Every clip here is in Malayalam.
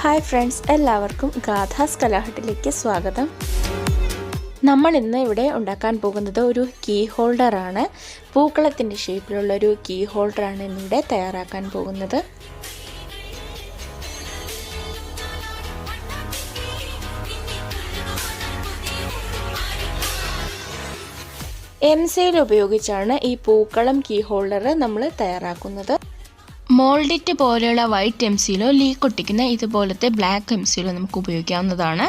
ഹായ് ഫ്രണ്ട്സ്, എല്ലാവർക്കും ഗാഥാസ് കലാഹട്ടിലേക്ക് സ്വാഗതം. നമ്മൾ ഇന്ന് ഇവിടെ ഉണ്ടാക്കാൻ പോകുന്നത് ഒരു കീ ഹോൾഡറാണ്. പൂക്കളത്തിൻ്റെ ഷേപ്പിലുള്ള ഒരു കീ ഹോൾഡറാണ് ഇന്നിവിടെ തയ്യാറാക്കാൻ പോകുന്നത്. mseal ഉപയോഗിച്ചാണ് ഈ പൂക്കളം കീ ഹോൾഡർ നമ്മൾ തയ്യാറാക്കുന്നത്. മോൾഡിറ്റ് പോലെയുള്ള വൈറ്റ് msealോ ലീക്ക് ഒട്ടിക്കുന്ന ഇതുപോലത്തെ ബ്ലാക്ക് msealോ നമുക്ക് ഉപയോഗിക്കാവുന്നതാണ്.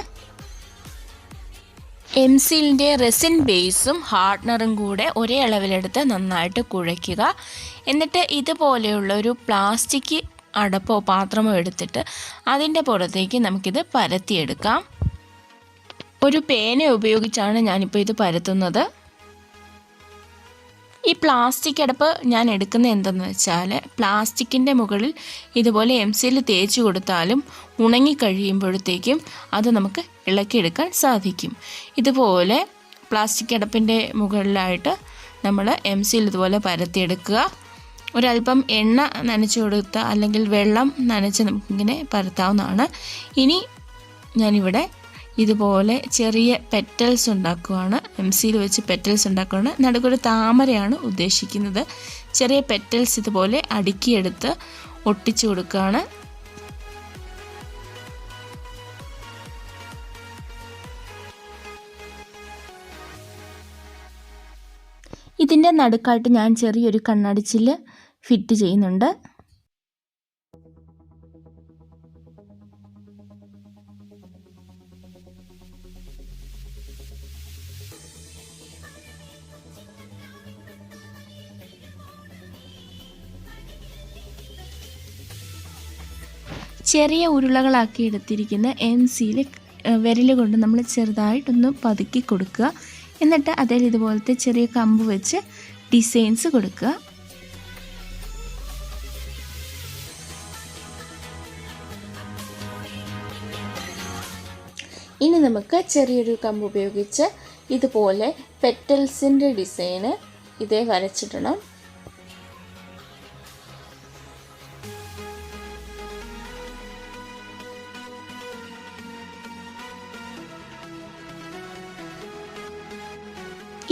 msealൻ്റെ റെസിൻ ബേസും ഹാർഡ്നറും കൂടെ ഒരേ അളവിലെടുത്ത് നന്നായിട്ട് കുഴയ്ക്കുക. എന്നിട്ട് ഇതുപോലെയുള്ള ഒരു പ്ലാസ്റ്റിക് അടപ്പോ പാത്രമോ എടുത്തിട്ട് അതിൻ്റെ പുറത്തേക്ക് നമുക്കിത് പരത്തിയെടുക്കാം. ഒരു പേന ഉപയോഗിച്ചാണ് ഞാനിപ്പോൾ ഇത് പരത്തുന്നത്. ഈ പ്ലാസ്റ്റിക് അടപ്പ് ഞാൻ എടുക്കുന്നത് എന്തെന്ന് വെച്ചാൽ, പ്ലാസ്റ്റിക്കിൻ്റെ മുകളിൽ ഇതുപോലെ mseal തേച്ച് കൊടുത്താലും ഉണങ്ങിക്കഴിയുമ്പോഴത്തേക്കും അത് നമുക്ക് ഇളക്കിയെടുക്കാൻ സാധിക്കും. ഇതുപോലെ പ്ലാസ്റ്റിക് അടപ്പിൻ്റെ മുകളിലായിട്ട് നമ്മൾ mseal ഇതുപോലെ പരത്തിയെടുക്കുക. ഒരല്പം എണ്ണ നനച്ച് കൊടുത്താൽ അല്ലെങ്കിൽ വെള്ളം നനച്ച് നമുക്കിങ്ങനെ പരത്താവുന്നതാണ്. ഇനി ഞാനിവിടെ ഇതുപോലെ ചെറിയ പെറ്റൽസ് ഉണ്ടാക്കുകയാണ്. mseal വെച്ച് പെറ്റൽസ് ഉണ്ടാക്കുകയാണ്. നടുക്കൊരു താമരയാണ് ഉദ്ദേശിക്കുന്നത്. ചെറിയ പെറ്റൽസ് ഇതുപോലെ അടുക്കിയെടുത്ത് ഒട്ടിച്ചു കൊടുക്കുകയാണ്. ഇതിൻ്റെ നടുക്കായിട്ട് ഞാൻ ചെറിയൊരു കണ്ണാടി ചില്ല് ഫിറ്റ് ചെയ്യുന്നുണ്ട്. ചെറിയ ഉരുളകളാക്കി എടുത്തിരിക്കുന്ന mseal വിരൽ കൊണ്ട് നമ്മൾ ചെറുതായിട്ടൊന്ന് പതുക്കി കൊടുക്കുക. എന്നിട്ട് അതിൽ ഇതുപോലത്തെ ചെറിയ കമ്പ് വെച്ച് ഡിസൈൻസ് കൊടുക്കുക. ഇനി നമുക്ക് ചെറിയൊരു കമ്പ് ഉപയോഗിച്ച് ഇതുപോലെ പെറ്റൽസിൻ്റെ ഡിസൈന് ഇതേ വരച്ചിടണം.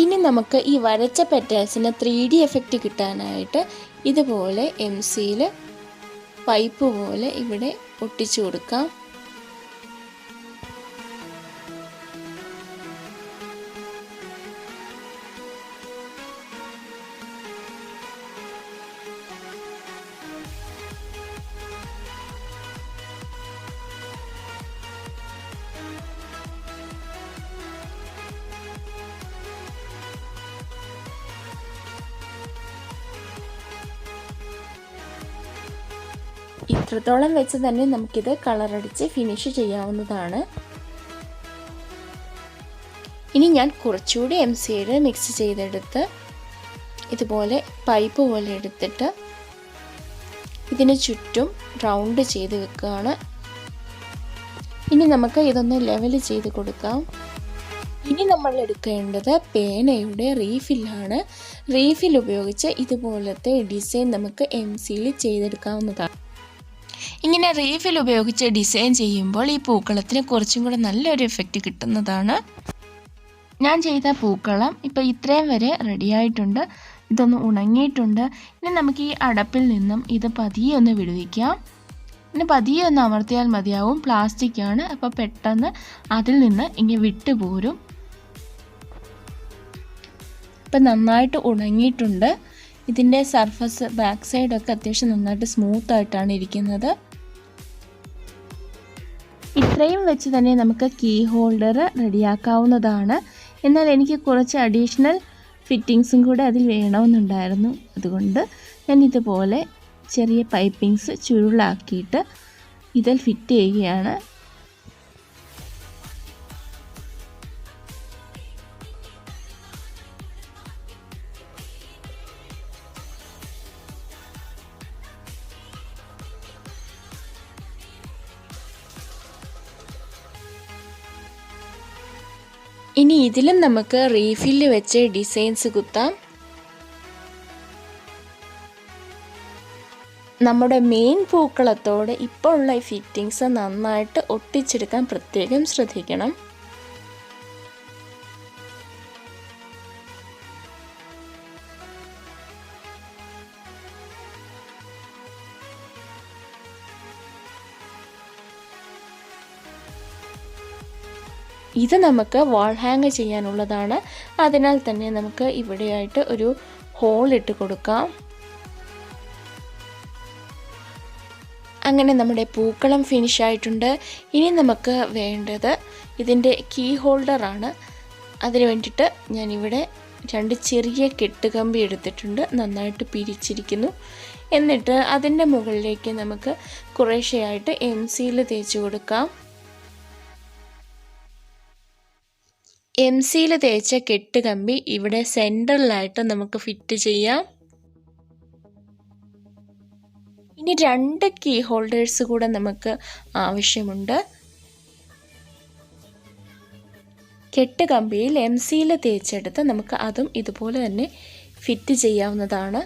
ഇനി നമുക്ക് ഈ വരച്ച പെറ്റൽസിന് 3D എഫക്റ്റ് കിട്ടാനായിട്ട് ഇതുപോലെ mseal പൈപ്പ് പോലെ ഇവിടെ ഒട്ടിച്ചു കൊടുക്കാം. ഇത്രത്തോളം വെച്ച് തന്നെ നമുക്കിത് കളറടിച്ച് ഫിനിഷ് ചെയ്യാവുന്നതാണ്. ഇനി ഞാൻ കുറച്ചുകൂടി mseal മിക്സ് ചെയ്തെടുത്ത് ഇതുപോലെ പൈപ്പ് പോലെ എടുത്തിട്ട് ഇതിന് ചുറ്റും റൗണ്ട് ചെയ്ത് വെക്കുകയാണ്. ഇനി നമുക്ക് ഇതൊന്ന് ലെവൽ ചെയ്ത് കൊടുക്കാം. ഇനി നമ്മൾ എടുക്കേണ്ടത് പേനയുടെ റീഫില്ലാണ്. റീഫിൽ ഉപയോഗിച്ച് ഇതുപോലത്തെ ഡിസൈൻ നമുക്ക് mseal ചെയ്തെടുക്കാവുന്നതാണ്. ഇങ്ങനെ റീഫിൽ ഉപയോഗിച്ച് ഡിസൈൻ ചെയ്യുമ്പോൾ ഈ പൂക്കളത്തിന് കുറച്ചും കൂടെ നല്ലൊരു എഫക്റ്റ് കിട്ടുന്നതാണ്. ഞാൻ ചെയ്ത പൂക്കളം ഇപ്പോൾ ഇത്രയും വരെ റെഡിയായിട്ടുണ്ട്. ഇതൊന്ന് ഉണങ്ങിയിട്ടുണ്ട്. ഇനി നമുക്ക് ഈ അടപ്പിൽ നിന്നും ഇത് പതിയെ ഒന്ന് വിടുവിക്കാം. ഇനി പതിയെ ഒന്ന് അമർത്തിയാൽ മതിയാവും. പ്ലാസ്റ്റിക് ആണ്, അപ്പോൾ പെട്ടെന്ന് അതിൽ നിന്ന് ഇങ്ങനെ വിട്ടുപോരും. ഇപ്പം നന്നായിട്ട് ഉണങ്ങിയിട്ടുണ്ട്. ഇതിൻ്റെ സർഫസ് ബാക്ക് സൈഡൊക്കെ അത്യാവശ്യം നന്നായിട്ട് സ്മൂത്തായിട്ടാണ് ഇരിക്കുന്നത്. ഇത്രയും വെച്ച് തന്നെ നമുക്ക് കീ ഹോൾഡർ റെഡിയാക്കാവുന്നതാണ്. എന്നാൽ എനിക്ക് കുറച്ച് അഡീഷണൽ ഫിറ്റിങ്സും കൂടെ അതിൽ വേണമെന്നുണ്ടായിരുന്നു. അതുകൊണ്ട് ഞാൻ ഇതുപോലെ ചെറിയ പൈപ്പിങ്സ് ചുരുളാക്കിയിട്ട് ഇതിൽ ഫിറ്റ് ചെയ്യുകയാണ്. ഇനി ഇതിലും നമുക്ക് റീഫില്ല് വെച്ച് ഡിസൈൻസ് കുത്താം. നമ്മുടെ മെയിൻ പൂക്കളത്തോട് ഇപ്പോൾ ഉള്ള ഈ ഫിറ്റിങ്സ് നന്നായിട്ട് ഒട്ടിച്ചെടുക്കാൻ പ്രത്യേകം ശ്രദ്ധിക്കണം. ഇത് നമുക്ക് വാൾ ഹാങ് ചെയ്യാനുള്ളതാണ്. അതിനാൽ തന്നെ നമുക്ക് ഇവിടെയായിട്ട് ഒരു ഹോൾ ഇട്ട് കൊടുക്കാം. അങ്ങനെ നമ്മുടെ പൂക്കളം ഫിനിഷ് ആയിട്ടുണ്ട്. ഇനി നമുക്ക് വേണ്ടത് ഇതിൻ്റെ കീ ഹോൾഡറാണ്. അതിന് വേണ്ടിയിട്ട് ഞാനിവിടെ 2 ചെറിയ കെട്ടുകമ്പി എടുത്തിട്ടുണ്ട്, നന്നായിട്ട് പിരിച്ചിരിക്കുന്നു. എന്നിട്ട് അതിൻ്റെ മുകളിലേക്ക് നമുക്ക് കുറേശ്ശെയായിട്ട് mseal തേച്ച് കൊടുക്കാം. mseal തേച്ച കെട്ടുകമ്പി ഇവിടെ സെൻറ്ററിലായിട്ട് നമുക്ക് ഫിറ്റ് ചെയ്യാം. ഇനി 2 കീ ഹോൾഡേഴ്സ് കൂടെ നമുക്ക് ആവശ്യമുണ്ട്. കെട്ടുകമ്പിയിൽ mseal തേച്ചെടുത്ത് നമുക്ക് അതും ഇതുപോലെ തന്നെ ഫിറ്റ് ചെയ്യാവുന്നതാണ്.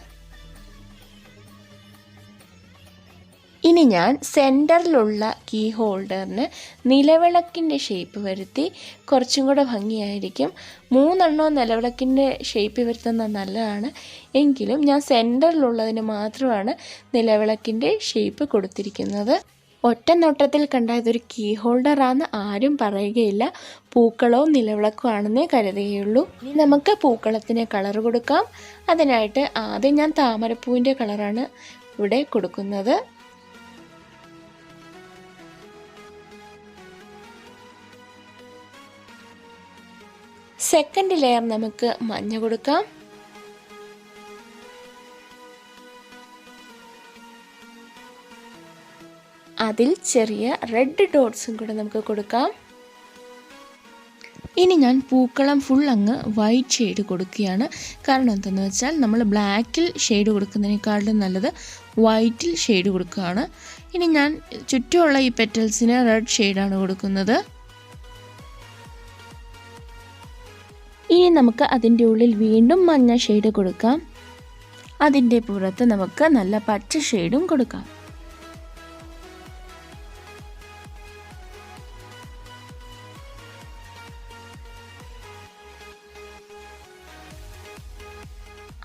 ഇനി ഞാൻ സെൻറ്ററിലുള്ള കീ ഹോൾഡറിന് നിലവിളക്കിൻ്റെ ഷേപ്പ് വരുത്തി കുറച്ചും കൂടെ ഭംഗിയായിരിക്കും. 3 നിലവിളക്കിൻ്റെ ഷേപ്പ് വരുത്തുന്നത് നല്ലതാണ്. എങ്കിലും ഞാൻ സെൻറ്ററിലുള്ളതിന് മാത്രമാണ് നിലവിളക്കിൻ്റെ ഷേപ്പ് കൊടുത്തിരിക്കുന്നത്. ഒറ്റ നോട്ടത്തിൽ കണ്ട ഇതൊരു കീ ഹോൾഡറാണെന്ന് ആരും പറയുകയില്ല. പൂക്കളവും നിലവിളക്കും ആണെന്നേ കരുതുകയുള്ളൂ. ഇനി നമുക്ക് പൂക്കളത്തിന് കളർ കൊടുക്കാം. അതിനായിട്ട് ആദ്യം ഞാൻ താമരപ്പൂവിൻ്റെ കളറാണ് ഇവിടെ കൊടുക്കുന്നത്. സെക്കൻഡ് ലെയർ നമുക്ക് മഞ്ഞ കൊടുക്കാം. അതിൽ ചെറിയ റെഡ് ഡോട്ട്സും കൂടെ നമുക്ക് കൊടുക്കാം. ഇനി ഞാൻ പൂക്കളം ഫുൾ അങ്ങ് വൈറ്റ് ഷെയ്ഡ് കൊടുക്കുകയാണ്. കാരണം എന്തെന്ന് വെച്ചാൽ നമ്മൾ ബ്ലാക്കിൽ ഷെയ്ഡ് കൊടുക്കുന്നതിനേക്കാളും നല്ലത് വൈറ്റിൽ ഷെയ്ഡ് കൊടുക്കുകയാണ്. ഇനി ഞാൻ ചുറ്റുമുള്ള ഈ പെറ്റൽസിന് റെഡ് ഷെയ്ഡാണ് കൊടുക്കുന്നത്. ഇനി നമുക്ക് അതിൻ്റെ ഉള്ളിൽ വീണ്ടും മഞ്ഞ ഷെയ്ഡ് കൊടുക്കാം. അതിൻ്റെ പുറത്ത് നമുക്ക് നല്ല പച്ച ഷെയ്ഡും കൊടുക്കാം.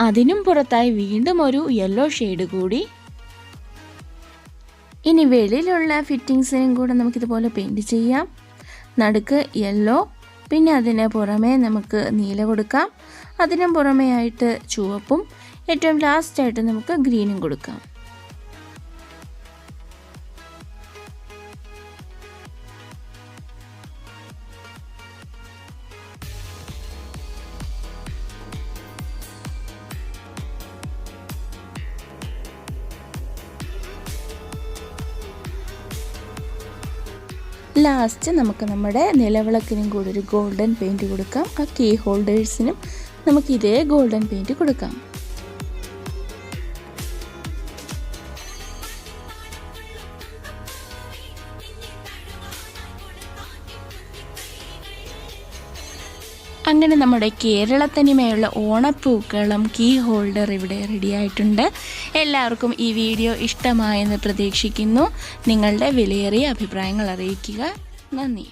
അതിനും പുറത്തായി വീണ്ടും ഒരു യെല്ലോ ഷെയ്ഡ് കൂടി. ഇനി വെളിയിലുള്ള ഫിറ്റിങ്സിനും കൂടെ നമുക്കിതുപോലെ പെയിൻറ് ചെയ്യാം. നടുക്ക് യെല്ലോ, പിന്നെ അതിന് പുറമേ നമുക്ക് നീല കൊടുക്കാം. അതിനും പുറമേ ആയിട്ട് ചുവപ്പും, ഏറ്റവും ലാസ്റ്റായിട്ട് നമുക്ക് ഗ്രീനും കൊടുക്കാം. ലാസ്റ്റ് നമുക്ക് നമ്മുടെ നിലവിളക്കിനും കൂടി ഒരു ഗോൾഡൻ പെയിൻറ്റ് കൊടുക്കാം. ആ കീ ഹോൾഡേഴ്സിനും നമുക്ക് ഇതേ ഗോൾഡൻ പെയിൻറ്റ് കൊടുക്കാം. അങ്ങനെ നമ്മുടെ കേരളത്തനിമയുള്ള ഓണപ്പൂക്കളം കീ ഹോൾഡർ ഇവിടെ റെഡിയായിട്ടുണ്ട്. എല്ലാവർക്കും ഈ വീഡിയോ ഇഷ്ടമായെന്ന് പ്രതീക്ഷിക്കുന്നു. നിങ്ങളുടെ വിലയേറിയ അഭിപ്രായങ്ങൾ അറിയിക്കുക. നന്ദി.